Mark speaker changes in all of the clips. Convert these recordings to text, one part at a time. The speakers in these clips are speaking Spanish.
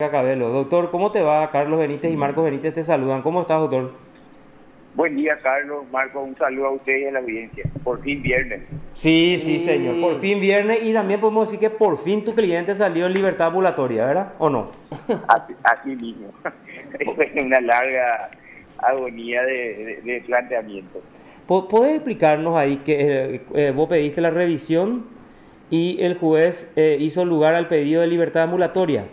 Speaker 1: Cabello. Doctor, ¿cómo te va? Carlos Benítez y Marcos Benítez te saludan. ¿Cómo estás, doctor?
Speaker 2: Buen día, Carlos. Marco, un saludo a usted y a la audiencia. Por fin viernes.
Speaker 1: Sí, sí, señor. Por fin viernes y también podemos decir que por fin tu cliente salió en libertad ambulatoria, ¿verdad? ¿O no?
Speaker 2: Así mismo. Es una larga agonía de planteamiento.
Speaker 1: ¿Podés explicarnos ahí que vos pediste la revisión y el juez hizo lugar al pedido de libertad ambulatoria?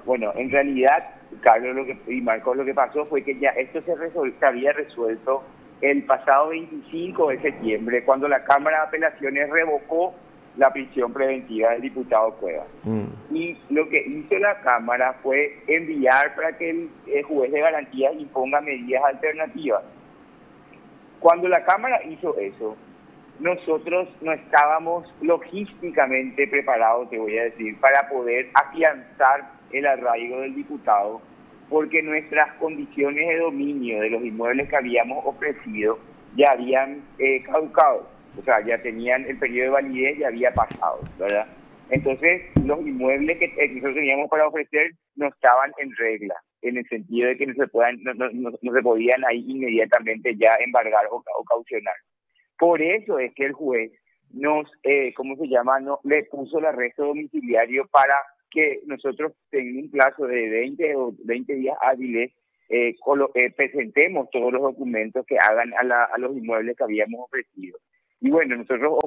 Speaker 2: Bueno, en realidad, Carlos y Marco, lo que pasó fue que ya esto se había resuelto el pasado 25 de septiembre, cuando la Cámara de Apelaciones revocó la prisión preventiva del diputado Cuevas. Y lo que hizo la Cámara fue enviar para que el juez de garantías imponga medidas alternativas. Cuando la Cámara hizo eso, nosotros no estábamos logísticamente preparados, te voy a decir, para poder afianzar el arraigo del diputado, porque nuestras condiciones de dominio de los inmuebles que habíamos ofrecido ya habían caducado, o sea, ya tenían el periodo de validez, ya había pasado, ¿verdad? Entonces, los inmuebles que nosotros teníamos para ofrecer no estaban en regla, en el sentido de que no se podían ahí inmediatamente ya embargar o caucionar. Por eso es que el juez ¿cómo se llama? No, le puso el arresto domiciliario para que nosotros en un plazo de 20 días hábiles presentemos todos los documentos que hagan a los inmuebles que habíamos ofrecido. Y bueno, nosotros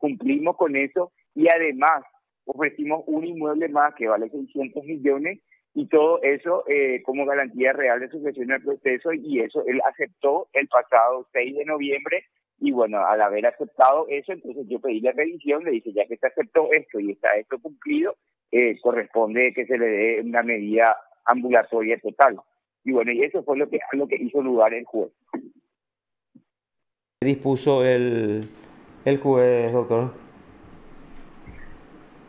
Speaker 2: cumplimos con eso y además ofrecimos un inmueble más que vale 600 millones y todo eso como garantía real de sujeción al proceso, y eso él aceptó el pasado 6 de noviembre. Y bueno, al haber aceptado eso, entonces yo pedí la revisión, le dije, ya que se aceptó esto y está esto cumplido, corresponde que se le dé una medida ambulatoria total. Y bueno, y eso fue lo que hizo lugar el juez.
Speaker 1: Dispuso el juez, doctor.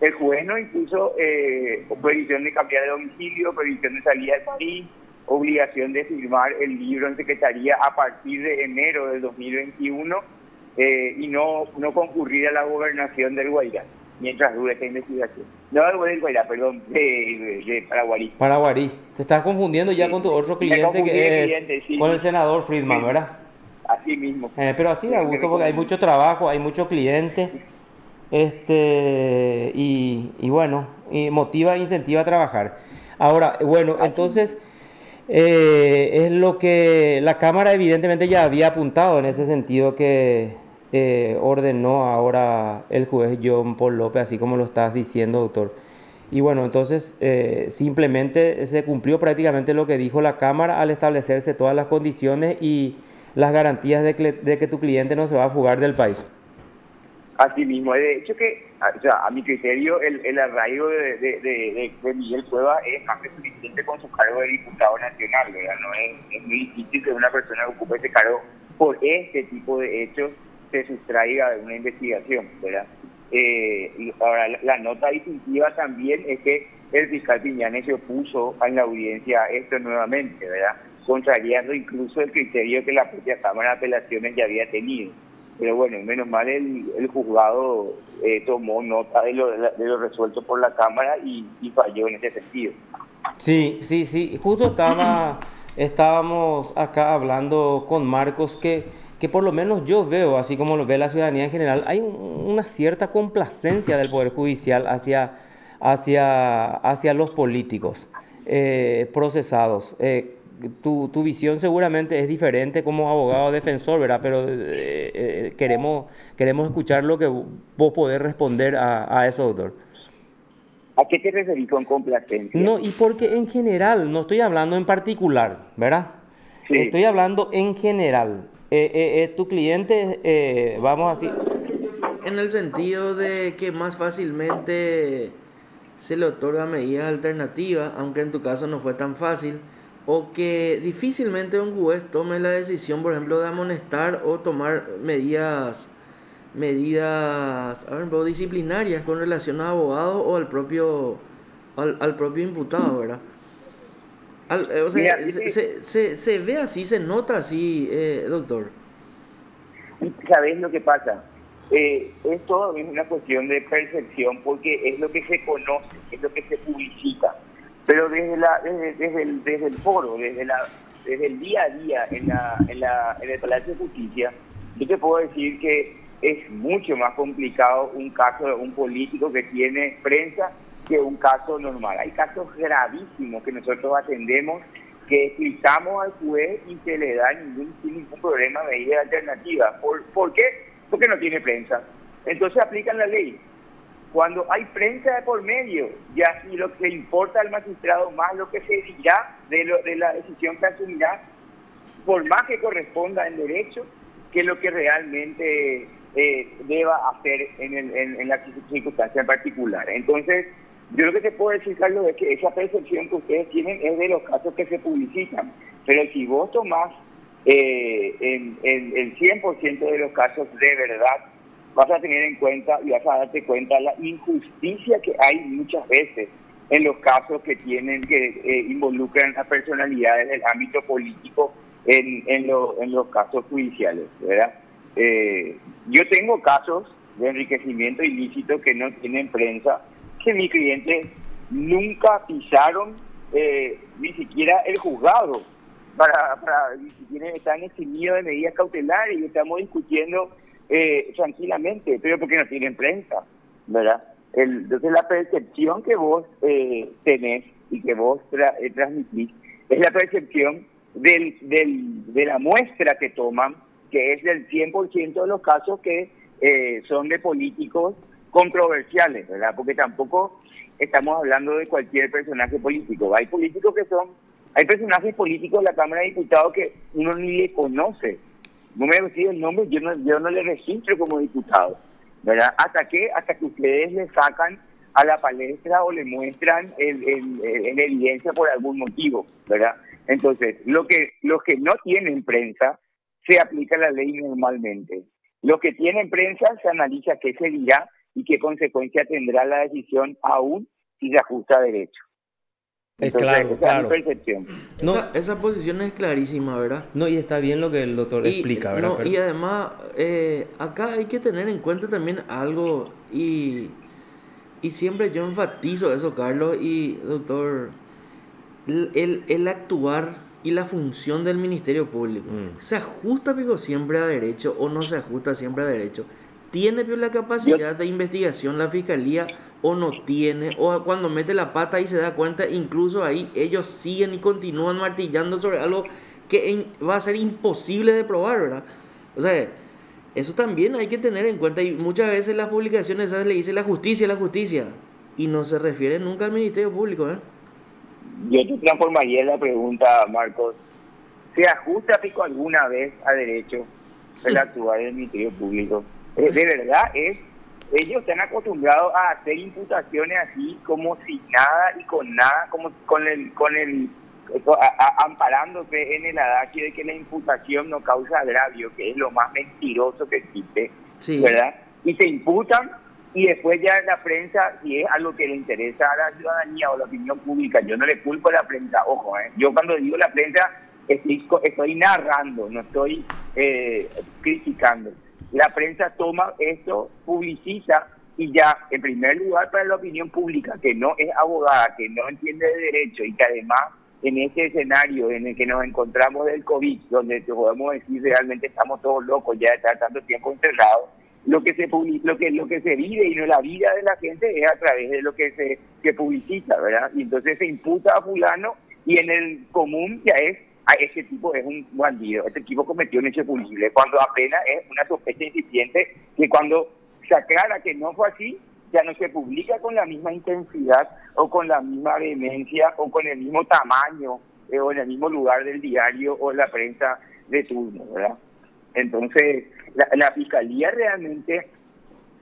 Speaker 2: El juez nos impuso prohibición de cambiar de domicilio, prohibición de salida del país, obligación de firmar el libro en secretaría a partir de enero del 2021 y no concurrir a la gobernación del Guairá mientras dure esta investigación. No del Guairá, perdón, de Paraguarí.
Speaker 1: Paraguarí. Te estás confundiendo ya
Speaker 2: Sí.
Speaker 1: con tu otro
Speaker 2: Me
Speaker 1: cliente
Speaker 2: confundí de
Speaker 1: que es
Speaker 2: cliente,
Speaker 1: con el
Speaker 2: sí,
Speaker 1: senador Friedman,
Speaker 2: sí,
Speaker 1: ¿verdad?
Speaker 2: así mismo.
Speaker 1: Pero así da
Speaker 2: Me
Speaker 1: gusto porque hay
Speaker 2: confundí.
Speaker 1: mucho trabajo, hay mucho cliente. Y bueno, y motiva e incentiva a trabajar. Ahora, bueno,
Speaker 2: Así
Speaker 1: entonces
Speaker 2: mismo.
Speaker 1: es lo que la Cámara evidentemente ya había apuntado en ese sentido que ordenó ahora el juez John Paul López, así como lo estás diciendo, doctor. Y bueno, entonces simplemente se cumplió prácticamente lo que dijo la Cámara al establecerse todas las condiciones y las garantías de que tu cliente no se va a fugar del país.
Speaker 2: Así mismo, de hecho o sea, a mi criterio, el arraigo de Miguel Cuevas es más que suficiente con su cargo de diputado nacional, ¿verdad? No es muy difícil que una persona que ocupe ese cargo por este tipo de hechos se sustraiga de una investigación, ¿verdad? Y ahora, la nota distintiva también es que el fiscal Piñanes se opuso en la audiencia a esto nuevamente, ¿verdad? Contrariando incluso el criterio que la propia Cámara de Apelaciones ya había tenido. Pero bueno, menos mal el juzgado tomó nota de lo resuelto por la Cámara y falló en ese sentido.
Speaker 1: Sí, sí, sí. Justo estábamos acá hablando con Marcos que por lo menos yo veo, así como lo ve la ciudadanía en general, hay una cierta complacencia del Poder Judicial hacia los políticos procesados. Tu visión seguramente es diferente como abogado defensor, ¿verdad? Pero queremos escuchar lo que vos podés responder a eso, doctor.
Speaker 2: ¿A qué te referís con complacencia?
Speaker 1: No, y porque en general, no estoy hablando en particular, ¿verdad?
Speaker 2: Sí.
Speaker 1: Estoy hablando en general. Tu cliente, vamos así.
Speaker 3: En el sentido de que más fácilmente se le otorga medidas alternativas, aunque en tu caso no fue tan fácil, o que difícilmente un juez tome la decisión, por ejemplo, de amonestar o tomar medidas, a ver, disciplinarias con relación a abogados o al propio imputado, ¿verdad? O sea,
Speaker 2: Mira,
Speaker 3: se ve así, se nota así, doctor.
Speaker 2: ¿sabés lo que pasa? Es todo una cuestión de percepción porque es lo que se conoce, es lo que se publicita. desde el foro, desde el día a día en el Palacio de Justicia, yo te puedo decir que es mucho más complicado un caso de un político que tiene prensa que un caso normal. Hay casos gravísimos que nosotros atendemos, que explicamos al juez y se le da sin ningún problema medida alternativa. ¿Por qué? Porque no tiene prensa. Entonces aplican la ley. Cuando hay prensa de por medio, ya si lo que importa al magistrado más lo que se dirá de la decisión que asumirá, por más que corresponda en derecho, que lo que realmente deba hacer en la circunstancia en particular. Entonces, yo lo que te puedo decir, Carlos, es que esa percepción que ustedes tienen es de los casos que se publicitan, pero si vos tomás en el 100% de los casos de verdad, vas a tener en cuenta y vas a darte cuenta la injusticia que hay muchas veces en los casos que involucran a personalidades del ámbito político en los casos judiciales, ¿verdad? Yo tengo casos de enriquecimiento ilícito que no tienen prensa, que mis clientes nunca pisaron ni siquiera el juzgado, ni siquiera están eximidos de medidas cautelares y estamos discutiendo tranquilamente, pero porque no tienen prensa, ¿verdad? Entonces la percepción que vos tenés y que vos transmitís es la percepción de la muestra que toman, que es del 100% de los casos que son de políticos controversiales, ¿verdad? Porque tampoco estamos hablando de cualquier personaje político. Hay personajes políticos de la Cámara de Diputados que uno ni le conoce. No me recibe el nombre, yo no le registro como diputado, ¿verdad? Hasta que ustedes le sacan a la palestra o le muestran en evidencia por algún motivo, ¿verdad? Entonces, los que no tienen prensa, se aplica la ley normalmente. Los que tienen prensa, se analiza qué se dirá y qué consecuencia tendrá la decisión, aún si se ajusta a derecho. Entonces,
Speaker 1: Claro,
Speaker 2: esa
Speaker 1: claro.
Speaker 2: es mi percepción.
Speaker 3: Esa posición es clarísima, ¿verdad?
Speaker 1: No, y está bien lo que el doctor explica, ¿verdad?
Speaker 3: No, y además, acá hay que tener en cuenta también algo, y siempre yo enfatizo eso, Carlos y doctor, el actuar y la función del Ministerio Público. ¿Se ajusta, pico, siempre a derecho o no se ajusta siempre a derecho? ¿Tiene la capacidad de investigación la Fiscalía o no tiene? O cuando mete la pata y se da cuenta, incluso ahí ellos siguen y continúan martillando sobre algo que va a ser imposible de probar, ¿verdad? O sea, eso también hay que tener en cuenta, y muchas veces las publicaciones esas le dicen la justicia, y no se refiere nunca al Ministerio Público, ¿eh?
Speaker 2: Yo te transformaría la pregunta, Marcos. ¿Se ajusta, pico, alguna vez a derecho el actuar del Ministerio Público? De verdad, ellos están acostumbrados a hacer imputaciones así, como sin nada y con nada, como amparándose en el adagio de que la imputación no causa agravio, que es lo más mentiroso que existe, sí, ¿verdad? Y se imputan, y después ya la prensa, si es algo que le interesa a la ciudadanía o la opinión pública, yo no le culpo a la prensa, ojo, yo cuando digo la prensa estoy narrando, no estoy criticando. La prensa toma esto, publicita, y ya, en primer lugar, para la opinión pública, que no es abogada, que no entiende de derecho, y que además, en este escenario en el que nos encontramos del COVID, donde podemos decir realmente estamos todos locos ya de estar tanto tiempo encerrados, lo que se vive y no la vida de la gente es a través de lo que se publicita, ¿verdad? Y entonces se imputa a fulano, y en el común ya es, este tipo es un bandido, este tipo cometió un hecho punible, cuando apenas es una sospecha incipiente, que cuando se aclara que no fue así, ya no se publica con la misma intensidad o con la misma vehemencia o con el mismo tamaño o en el mismo lugar del diario o la prensa de turno, ¿verdad? Entonces, la Fiscalía realmente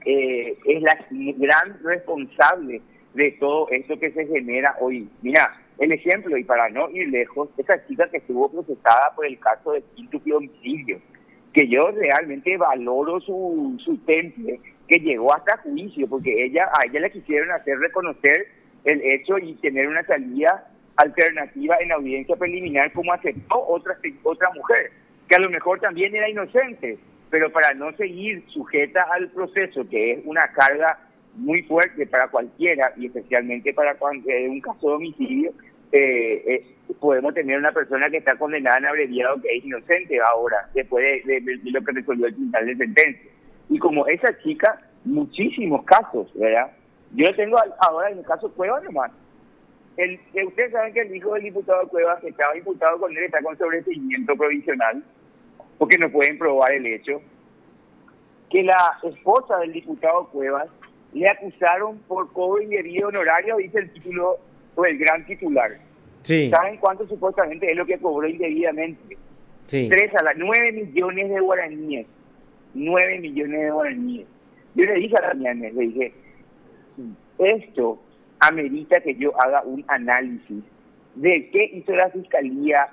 Speaker 2: es la gran responsable de todo esto que se genera hoy. Mira, el ejemplo, y para no ir lejos, esa chica que estuvo procesada por el caso de quíntuple homicidio, que yo realmente valoro su temple, que llegó hasta juicio, porque a ella le quisieron hacer reconocer el hecho y tener una salida alternativa en audiencia preliminar, como aceptó otra mujer, que a lo mejor también era inocente, pero para no seguir sujeta al proceso, que es una carga muy fuerte para cualquiera, y especialmente para un caso de homicidio, podemos tener una persona que está condenada en abreviado que es inocente ahora, después de lo que resolvió el tribunal de sentencia. Y como esa chica, muchísimos casos, ¿verdad? Yo tengo ahora en el caso Cuevas nomás. Ustedes saben que el hijo del diputado Cuevas, que estaba imputado con él, está con sobreseimiento provisional, porque no pueden probar el hecho. Que la esposa del diputado Cuevas le acusaron por cobro indebido honorario, dice el título o el gran titular.
Speaker 1: Sí.
Speaker 2: ¿Saben cuánto supuestamente es lo que cobró indebidamente?
Speaker 1: Sí.
Speaker 2: 9 millones de guaraníes. 9 millones de guaraníes. Yo le dije a la mañana, le dije, esto amerita que yo haga un análisis de qué hizo la fiscalía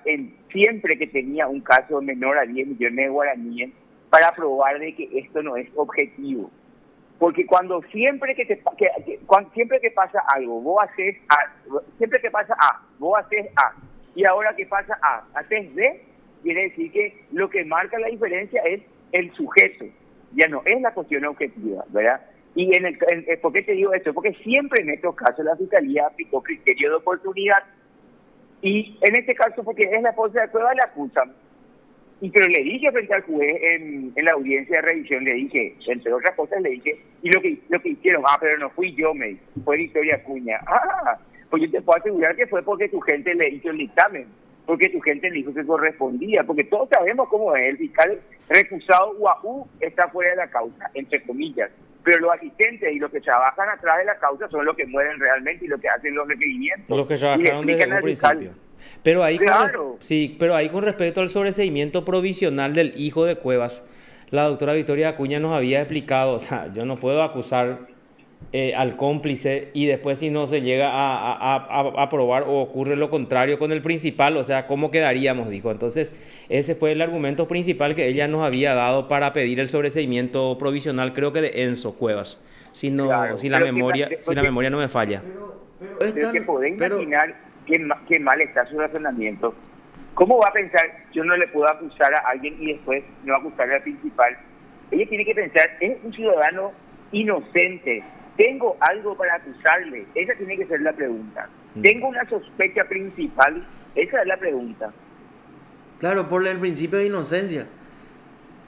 Speaker 2: siempre que tenía un caso menor a 10 millones de guaraníes para probar de que esto no es objetivo. Porque siempre que pasa algo, vos haces A, siempre que pasa A, vos haces A, y ahora que pasa A, haces B, quiere decir que lo que marca la diferencia es el sujeto, ya no es la cuestión objetiva, ¿verdad? Y ¿por qué te digo esto? Porque siempre en estos casos la fiscalía aplicó criterio de oportunidad, y en este caso, porque es la esposa de Cuevas, la acusan. Pero le dije frente al juez en la audiencia de revisión, le dije, entre otras cosas, le dije, y lo que hicieron, pero no fui yo, me dijo, fue Victoria Acuña. Pues yo te puedo asegurar que fue porque tu gente le hizo el dictamen, porque tu gente le dijo que correspondía, porque todos sabemos cómo es, el fiscal recusado UAU está fuera de la causa, entre comillas, pero los asistentes y los que trabajan atrás de la causa son los que mueren realmente y los que hacen los requerimientos.
Speaker 1: Los que trabajaron desde un principio. Pero ahí,
Speaker 2: claro.
Speaker 1: pero ahí con respecto al sobreseimiento provisional del hijo de Cuevas, la doctora Victoria Acuña nos había explicado, o sea, yo no puedo acusar al cómplice y después si no se llega a probar o ocurre lo contrario con el principal, o sea, ¿cómo quedaríamos? Dijo. Entonces, ese fue el argumento principal que ella nos había dado para pedir el sobreseimiento provisional, creo que de Enzo Cuevas, si la memoria no me falla.
Speaker 2: Pero que podés imaginar qué mal está su razonamiento. ¿Cómo va a pensar, yo no le puedo acusar a alguien y después no acusarle al principal? Ella tiene que pensar, es un ciudadano inocente, tengo algo para acusarle, esa tiene que ser la pregunta. ¿Tengo una sospecha principal? Esa es la pregunta.
Speaker 3: Claro, por el principio de inocencia.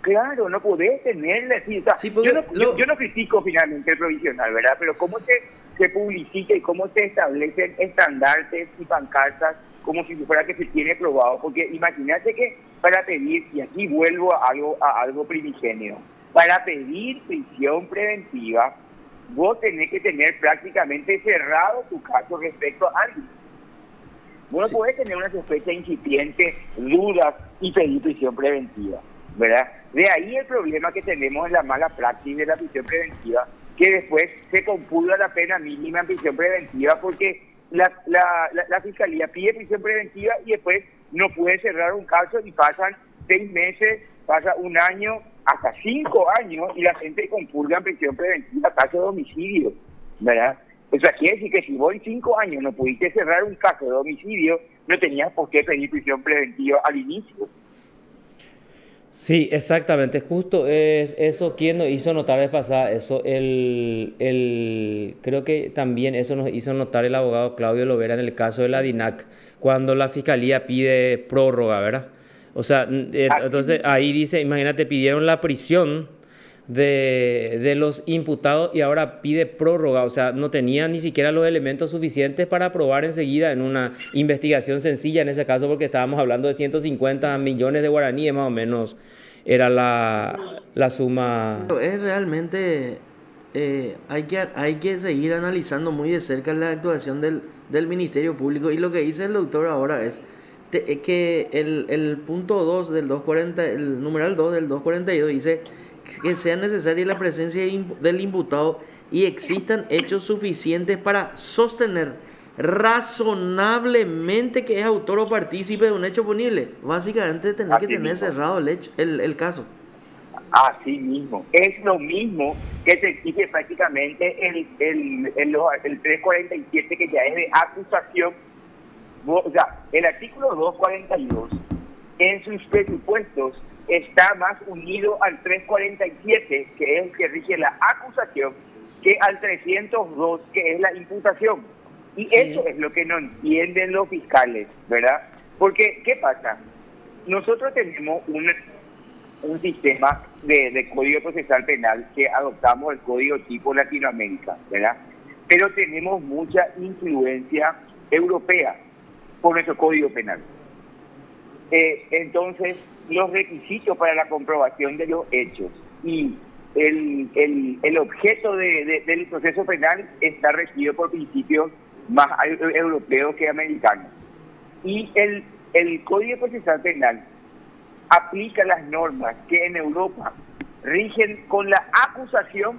Speaker 2: Claro, no podés tenerla así. O sea, sí, yo no critico finalmente el provisional, ¿verdad? Pero cómo se publicita y cómo se establecen estandartes y pancartas como si fuera que se tiene probado. Porque imagínate que para pedir, y aquí vuelvo a algo primigenio, para pedir prisión preventiva, vos tenés que tener prácticamente cerrado tu caso respecto a alguien. Vos no podés tener una sospecha incipiente, dudas y pedir prisión preventiva, ¿verdad? De ahí el problema que tenemos en la mala praxis de la prisión preventiva, que después se computa la pena mínima en prisión preventiva porque la fiscalía pide prisión preventiva y después no puede cerrar un caso y pasan 6 meses, pasa un año, hasta 5 años y la gente compurga en prisión preventiva caso de homicidio, ¿verdad? O sea, quiere decir que si vos en 5 años no pudiste cerrar un caso de homicidio, no tenías por qué pedir prisión preventiva al inicio.
Speaker 1: Sí, exactamente, justo es eso quien nos hizo notar la vez pasada, eso creo que también eso nos hizo notar el abogado Claudio Lovera en el caso de la DINAC, cuando la fiscalía pide prórroga, ¿verdad? O sea, entonces ahí dice, imagínate, pidieron la prisión de los imputados y ahora pide prórroga, o sea, no tenía ni siquiera los elementos suficientes para probar enseguida en una investigación sencilla en ese caso, porque estábamos hablando de 150 millones de guaraníes más o menos, era la suma.
Speaker 3: Es realmente, hay que seguir analizando muy de cerca la actuación del Ministerio Público, y lo que dice el doctor ahora es que el punto 2 del 240, el numeral 2 del 242 dice que sea necesaria la presencia del imputado y existan hechos suficientes para sostener razonablemente que es autor o partícipe de un hecho punible. Básicamente tenés que tener cerrado el caso.
Speaker 2: Así mismo. Es lo mismo que te exige prácticamente el 347, que ya es de acusación. O sea, el artículo 242 en sus presupuestos está más unido al 347, que es el que rige la acusación, que al 302, que es la imputación. Y
Speaker 3: Sí,
Speaker 2: eso es lo que no entienden los fiscales, ¿verdad? Porque, ¿qué pasa? Nosotros tenemos un sistema de código procesal penal que adoptamos el código tipo Latinoamérica, ¿verdad? Pero tenemos mucha influencia europea por nuestro código penal. Entonces, los requisitos para la comprobación de los hechos y el objeto del proceso penal está regido por principios más europeos que americanos. Y el Código Procesal Penal aplica las normas que en Europa rigen con la acusación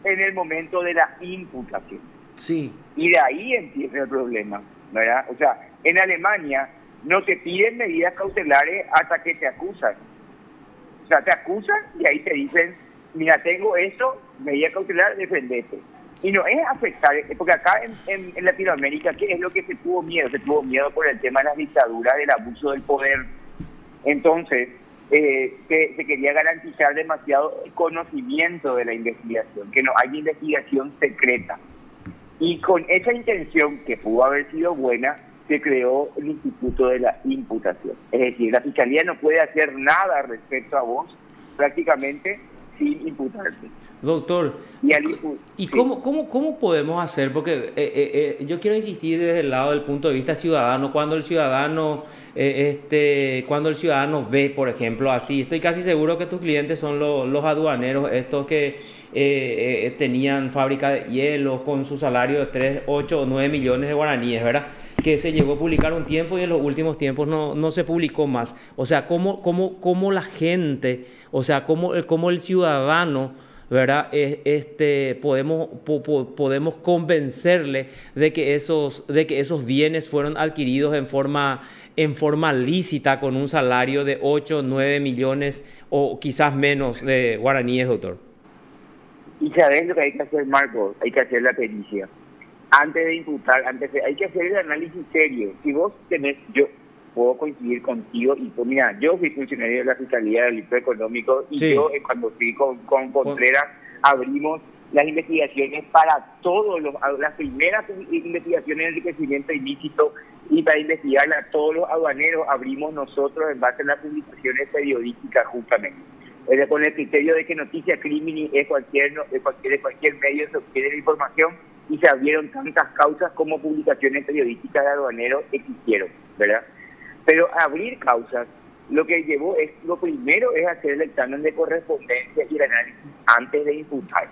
Speaker 2: en el momento de la imputación.
Speaker 3: sí,
Speaker 2: Y de ahí empieza el problema, ¿verdad? O sea, en Alemania no te piden medidas cautelares hasta que te acusan. O sea, te acusan y ahí te dicen, mira, tengo esto, medida cautelar, defendete. Y no es afectar, porque acá en Latinoamérica, ¿qué es lo que se tuvo miedo? Se tuvo miedo por el tema de las dictaduras, del abuso del poder. Entonces, se quería garantizar demasiado el conocimiento de la investigación, que no haya investigación secreta. Y con esa intención, que pudo haber sido buena, se creó el Instituto de la Imputación. Es decir, la Fiscalía no puede hacer nada respecto a vos, prácticamente, sin imputarte.
Speaker 1: Doctor, ¿y
Speaker 2: sí.
Speaker 1: cómo podemos hacer? Porque yo quiero insistir desde el lado del punto de vista ciudadano, cuando el ciudadano ve, por ejemplo, así, estoy casi seguro que tus clientes son los aduaneros, estos que tenían fábrica de hielo con su salario de 3, 8 o 9 millones de guaraníes, ¿verdad? Que se llegó a publicar un tiempo y en los últimos tiempos no se publicó más. O sea, cómo la gente, o sea, cómo el ciudadano, ¿verdad? Podemos convencerle de que esos bienes fueron adquiridos en forma lícita con un salario de 8, 9 millones o quizás menos de guaraníes, doctor.
Speaker 2: Y sabes lo que hay que hacer, Marco, hay que hacer la pericia. Antes de imputar, hay que hacer el análisis serio. Si vos tenés, yo puedo coincidir contigo, y pues mira, yo fui funcionario de la Fiscalía del Delito Económico, y
Speaker 1: Sí.
Speaker 2: yo cuando fui con Contreras abrimos las investigaciones para todos las primeras investigaciones de enriquecimiento ilícito, y para investigar a todos los aduaneros abrimos nosotros en base a las publicaciones periodísticas justamente. Con el criterio de que noticia crimini es cualquier medio se obtiene la información, y se abrieron tantas causas como publicaciones periodísticas de aduaneros existieron, ¿verdad? Pero abrir causas, lo primero es hacer el examen de correspondencia y el análisis antes de imputar.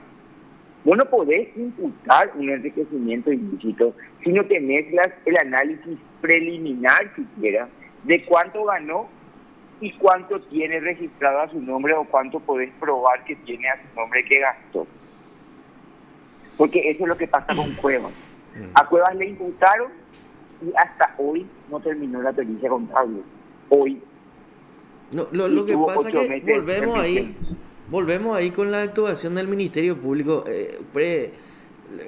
Speaker 2: Vos no podés imputar un enriquecimiento ilícito si no tenés el análisis preliminar siquiera de cuánto ganó y cuánto tiene registrado a su nombre, o cuánto podés probar que tiene a su nombre que gastó. Porque eso es lo que pasa con Cuevas. A Cuevas le imputaron y hasta hoy no terminó la pericia contable. Hoy.
Speaker 3: Lo que pasa es que volvemos ahí con la actuación del Ministerio Público.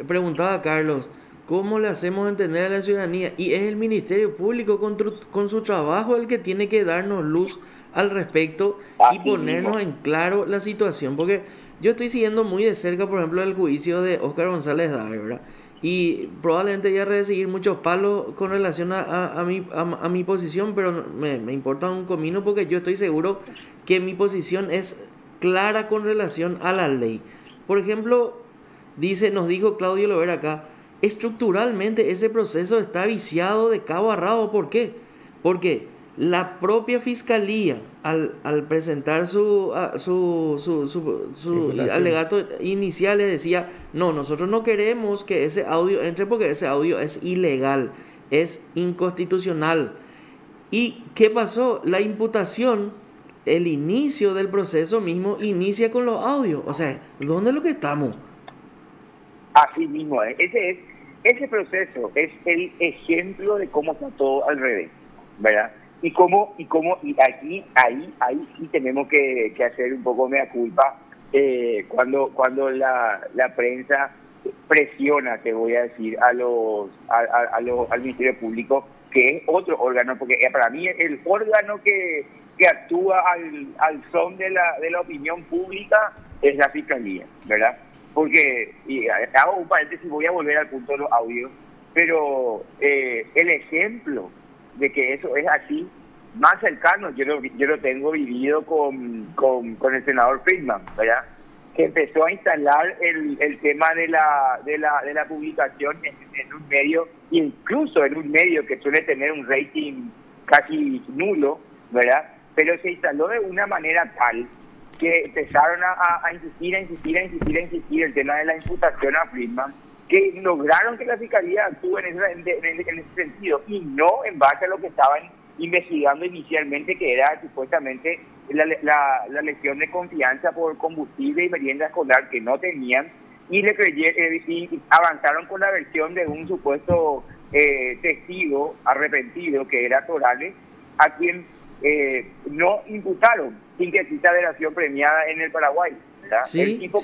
Speaker 3: Preguntaba a Carlos, ¿cómo le hacemos entender a la ciudadanía? Y es el Ministerio Público con su trabajo el que tiene que darnos luz al respecto y ponernos en claro la situación. Porque yo estoy siguiendo muy de cerca, por ejemplo, el juicio de Óscar González Daer, ¿verdad? Y probablemente voy a recibir muchos palos con relación a mi posición, pero me importa un comino, porque yo estoy seguro que mi posición es clara con relación a la ley. Por ejemplo, nos dijo Claudio Lovera acá, estructuralmente ese proceso está viciado de cabo a rabo. ¿Por qué? Porque la propia Fiscalía, al presentar su alegato inicial, le decía, no, nosotros no queremos que ese audio entre porque ese audio es ilegal, es inconstitucional. ¿Y qué pasó? La imputación, el inicio del proceso mismo, inicia con los audios. O sea, ¿dónde es lo que estamos?
Speaker 2: Así mismo, ese proceso es el ejemplo de cómo está todo al revés, ¿verdad? Y aquí, ahí sí tenemos que hacer un poco mea culpa, cuando la prensa presiona, te voy a decir, al Ministerio Público, que es otro órgano, porque para mí el órgano que actúa al son de la opinión pública es la Fiscalía, ¿verdad? Porque, y hago un paréntesis, voy a volver al punto de los audios. pero el ejemplo de que eso es así, más cercano, yo lo tengo vivido con el senador Friedman, ¿verdad? Que empezó a instalar el tema de la publicación en un medio, incluso en un medio que suele tener un rating casi nulo, ¿verdad? Pero se instaló de una manera tal que empezaron a insistir el tema de la imputación a Friedman, que lograron que la Fiscalía actúe en ese sentido, y no en base a lo que estaban investigando inicialmente, que era supuestamente la lesión de confianza por combustible y merienda escolar que no tenían, y y avanzaron con la versión de un supuesto testigo arrepentido, que era Torales, a quien no imputaron sin que exista delación premiada en el Paraguay, ¿verdad?
Speaker 3: Sí,
Speaker 2: el tipo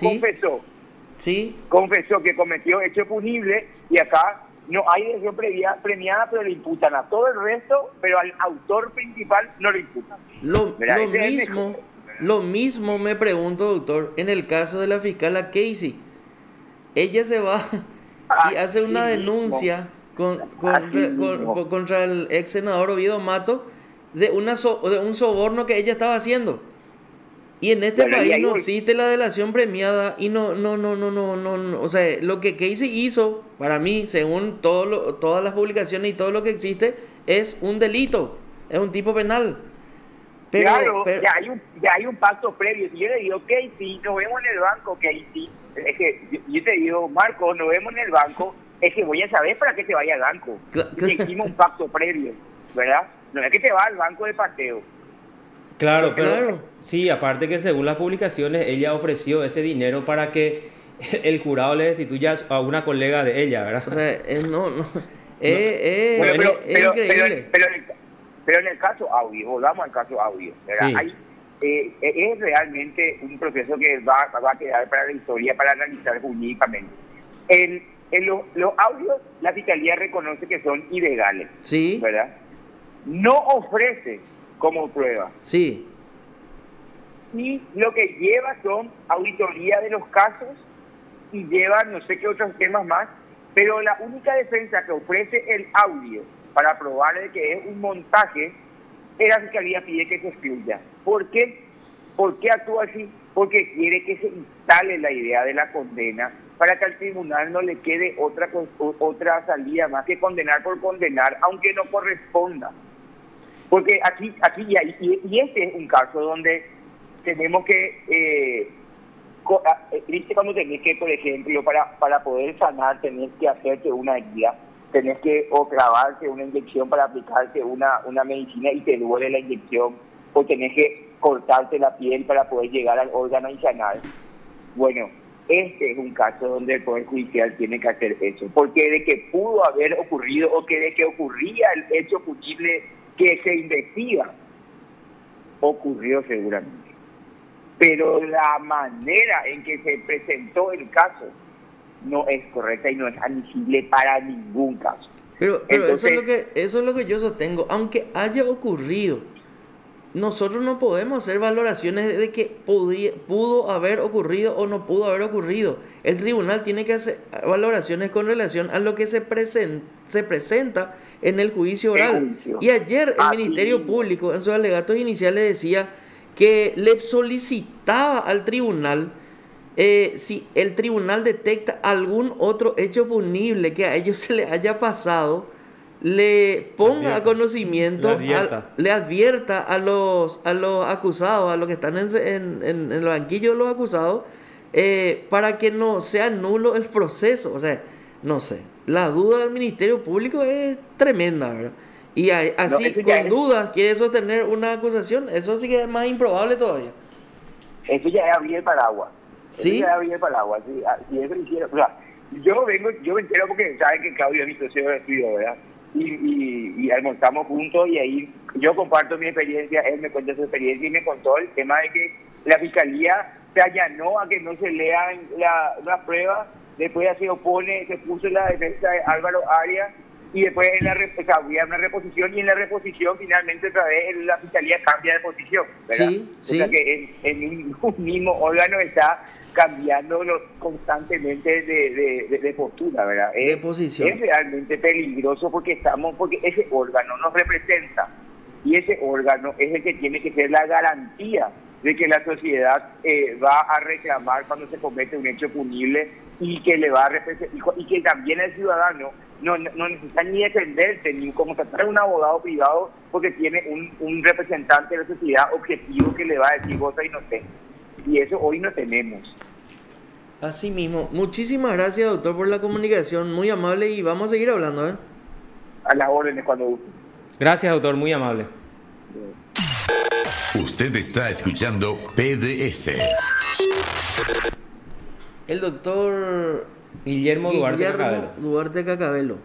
Speaker 3: sí.
Speaker 2: confesó que cometió hecho punible, y acá no hay delación premiada, pero le imputan a todo el resto, pero al autor principal no le imputan.
Speaker 3: Lo mismo me pregunto, doctor, en el caso de la fiscala Casey. Ella se va y hace una denuncia contra el ex senador Oviedo Mato de un soborno que ella estaba haciendo. Y en este país no existe la delación premiada, y no, o sea, lo que Casey hizo, para mí, según todas las publicaciones y todo lo que existe, es un delito, es un tipo penal.
Speaker 2: Pero ya hay un pacto previo. Si yo le digo, Casey, nos vemos en el banco, Casey, es que yo te digo, Marco, nos vemos en el banco, es que voy a saber para qué te vaya al banco. Hicimos un pacto previo, ¿verdad? No es que te va al banco de paseo.
Speaker 1: Claro, pero sí, aparte que según las publicaciones, ella ofreció ese dinero para que el jurado le destituya a una colega de ella, ¿verdad?
Speaker 3: O sea, es
Speaker 2: increíble. Pero en el caso Audio, volvamos al caso Audio, ¿verdad? Sí. Es realmente un proceso que va a quedar para la historia, para analizar jurídicamente. En los audios, la Fiscalía reconoce que son ilegales,
Speaker 3: sí,
Speaker 2: ¿verdad? No ofrece como prueba.
Speaker 3: Sí.
Speaker 2: Y lo que lleva son auditoría de los casos, y lleva no sé qué otros temas más, pero la única defensa que ofrece el audio para probar de que es un montaje, la Fiscalía pide que se excluya. ¿Por qué? ¿Por qué actúa así? Porque quiere que se instale la idea de la condena, para que al tribunal no le quede otra salida más que condenar por condenar, aunque no corresponda. Porque aquí y este es un caso donde tenemos que, ¿viste? Cuando tenés que, por ejemplo, para poder sanar, tenés que hacerte una guía, tenés que o clavarte una inyección para aplicarte una medicina y te duele la inyección, o tenés que cortarte la piel para poder llegar al órgano y sanar. Bueno, este es un caso donde el Poder Judicial tiene que hacer eso, porque de que pudo haber ocurrido, o que de que ocurría el hecho punible que se investiga, ocurrió seguramente. Pero la manera en que se presentó el caso no es correcta y no es admisible para ningún caso.
Speaker 3: Pero entonces, eso es lo que yo sostengo. Aunque haya ocurrido, nosotros no podemos hacer valoraciones de que pudo haber ocurrido o no pudo haber ocurrido. El tribunal tiene que hacer valoraciones con relación a lo que se presenta en el juicio oral. Y ayer el Ministerio Público en sus alegatos iniciales decía que le solicitaba al tribunal, si el tribunal detecta algún otro hecho punible que a ellos se le haya pasado, le ponga a conocimiento, le advierta a los acusados, a los que están en el banquillo de los acusados, para que no sea nulo el proceso. O sea, no sé, la duda del Ministerio Público es tremenda, ¿verdad? Y así, con dudas, quiere sostener una acusación, eso sí que es más improbable todavía.
Speaker 2: Eso ya es abrir el paraguas.
Speaker 3: ¿Sí?
Speaker 2: Eso ya es abrir el paraguas. Si eso lo hicieron, o sea, yo me entero porque saben que Claudio es mi socio de estudio, ¿verdad? Y almorzamos juntos, y ahí yo comparto mi experiencia, él me cuenta su experiencia y me contó el tema de que la Fiscalía se allanó a que no se lean las pruebas, después ya se opone, se puso en la defensa de Álvaro Arias, y después había una reposición, y en la reposición finalmente otra vez la Fiscalía cambia de posición, ¿verdad?
Speaker 3: Sí, sí.
Speaker 2: O sea que en un mismo órgano está cambiándolo constantemente de postura, ¿verdad?
Speaker 3: De posición.
Speaker 2: Es realmente peligroso porque ese órgano nos representa y ese órgano es el que tiene que ser la garantía de que la sociedad va a reclamar cuando se comete un hecho punible y que le va a representar, y que también el ciudadano no necesita ni defenderse ni como tratar un abogado privado porque tiene un representante de la sociedad objetivo que le va a decir vos sos inocente. Y eso hoy no tenemos.
Speaker 3: Así mismo. Muchísimas gracias, doctor, por la comunicación. Muy amable y vamos a seguir hablando, ¿eh?
Speaker 2: A las órdenes cuando guste.
Speaker 1: Gracias, doctor, muy amable.
Speaker 4: Usted está escuchando PDS.
Speaker 3: El doctor
Speaker 1: Guillermo Duarte Cacabelo.
Speaker 3: Duarte Cacabelo.